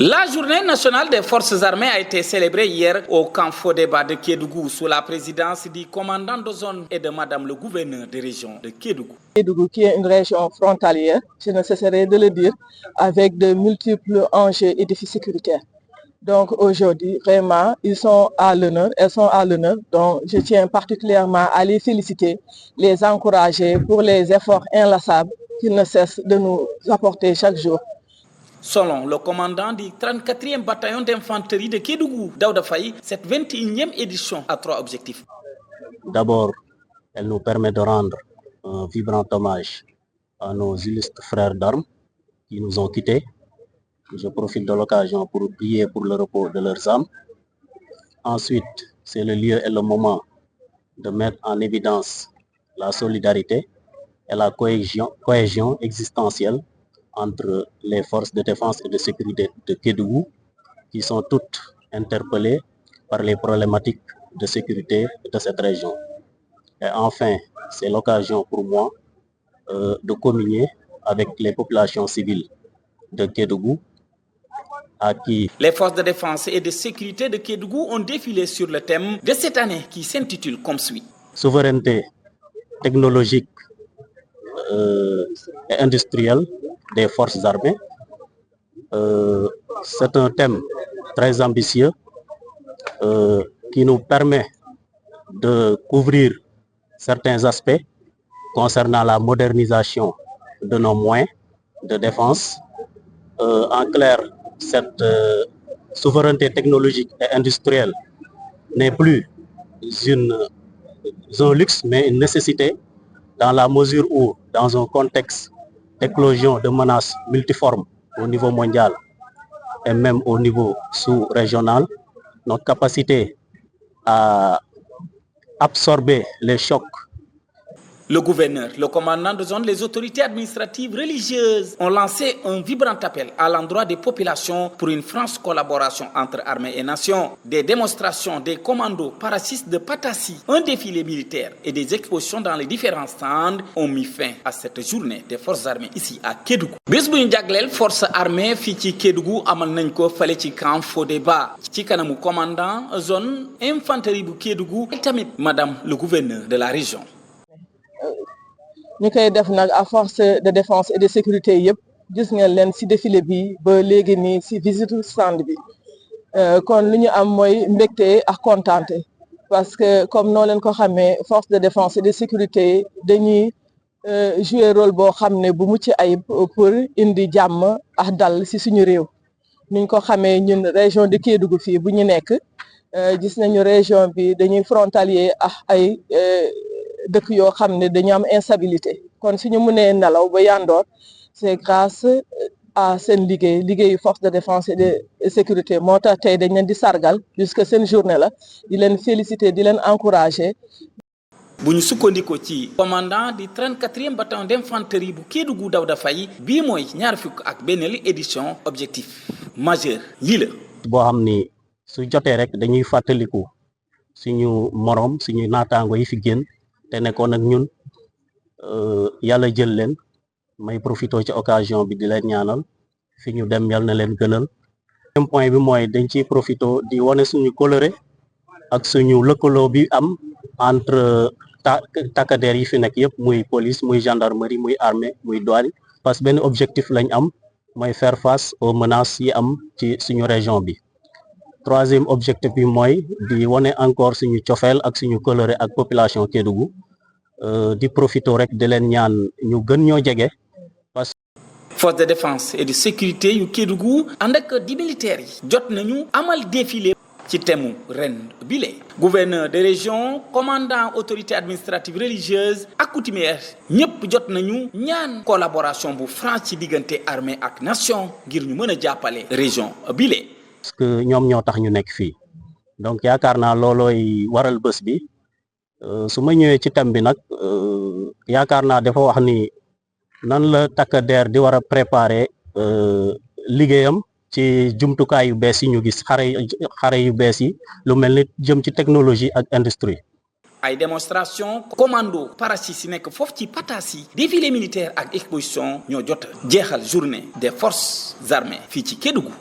La journée nationale des forces armées a été célébrée hier au camp Fodéba de Kédougou sous la présidence du commandant de zone et de madame le gouverneur de région de Kédougou. Kédougou qui est une région frontalière, je ne cesserai de le dire, avec de multiples enjeux et défis sécuritaires. Donc aujourd'hui, vraiment, elles sont à l'honneur. Donc je tiens particulièrement à les féliciter, les encourager pour les efforts inlassables qu'ils ne cessent de nous apporter chaque jour. Selon le commandant du 34e bataillon d'infanterie de Kédougou, Daouda Faye, cette 21e édition a 3 objectifs. D'abord, elle nous permet de rendre un vibrant hommage à nos illustres frères d'armes qui nous ont quittés. Je profite de l'occasion pour prier pour le repos de leurs âmes. Ensuite, c'est le lieu et le moment de mettre en évidence la solidarité et la cohésion existentielle entre les forces de défense et de sécurité de Kédougou, qui sont toutes interpellées par les problématiques de sécurité de cette région. Et enfin, c'est l'occasion pour moi de communier avec les populations civiles de Kédougou, à qui les forces de défense et de sécurité de Kédougou ont défilé sur le thème de cette année qui s'intitule comme suit. Souveraineté technologique et industrielle des forces armées. C'est un thème très ambitieux qui nous permet de couvrir certains aspects concernant la modernisation de nos moyens de défense. En clair, cette souveraineté technologique et industrielle n'est plus un luxe, mais une nécessité dans la mesure où, dans un contexte d'éclosion de menaces multiformes au niveau mondial et même au niveau sous-régional, notre capacité à absorber les chocs. Le gouverneur, le commandant de zone, les autorités administratives religieuses ont lancé un vibrant appel à l'endroit des populations pour une franche collaboration entre armées et nations. Des démonstrations des commandos paracistes de Patassi, un défilé militaire et des expositions dans les différents stands ont mis fin à cette journée des forces armées ici à Kédougou. Bés bu ñu jagleel force armée fii ci Kédougou amal nañ ko fale ci camp Fodéba ci kanamu commandant zone infanterie bu Kédougou et tamit madame le gouverneur de la région. Ñu koy def nag à force de défense et de sécurité yëpp gis ngeen leen ci défilé bi ba léegi nii ci visite stand bi kon lu ñu am mooy mbégte ak kontaante parce que comme noo leen ko xamee force de défense et de sécurité dañuy jouer rôle boo xam ne bu mucc ayib pour indi jàmm ak dal ci suñu réew. Niñ ko xamee ñun région de Kédougou fii bu ñu nekk gis nañu région bi dañuy frontalier ak ay dëkk yoo xam ne dañu am instabilité kon suñu mënee nelaw ba yandoor c'est grâce à seen liggéeyu force de défense et de sécurité moo tax tey dañ leen di sargal puisque seen journée la di leen féliciter di leen encourager. bu ñu sukkandikoo ci commandant du 34e bataillon d'infanterie bu Kédougou Daouda Faye bii mooy ñaar fukk ak benneelu édition objectif majeur lii la. boo xam ni su jotee rek dañuy fàttaliku suñu moroom suñu naataango yi fi génn te nekkoon ak ñun yàlla jël leen may profité ci occasion bi di leen ñaanal fi ñu dem yal na leen gënal. même point bi mooy dañ ciy profité di wane suñu coloré ak suñu lëkkaloo bi am entre takkadeer yi fi nekk yëpp muy police muy gendarmerie muy armée muy douane parce que benn objectif lañ am mooy faire face aux menaces yi am ci suñu région bi. Troisième objectif bi mooy di wane encore suñu cofeel ak suñu coloré ak population Kédougou di profito rek di leen ñaan ñu gën ñoo jege. parce que force de défense et de sécurité yu Kédougou ànd ak di militaires yi jot nañu amal défilé ci thème ren bile. Gouverneur de région, commandant autorité administrative religieuse ak coutumière ñëpp jot nañu ñaan collaboration bu franc ci diggante armée ak nation ngir ñu mën a jàppale région bile. parce que ñoom ñoo tax ñu nekk fii donc yaakaar naa loolooy waral bés bi su ma ñëwee ci thème bi nag yaakaar naa dafa wax ni nan la takk der di war a préparer liggéeyam ci jumtukaay yu bees yi ñu gis xare yu bees yi lu mel ni jëm ci technologie ak industrie. ay démonstration commando paracis yi nekk foofu ci Patassi défilé militaire ak exposition ñoo jot jeexal journée des forces armées fii ci Kédougou.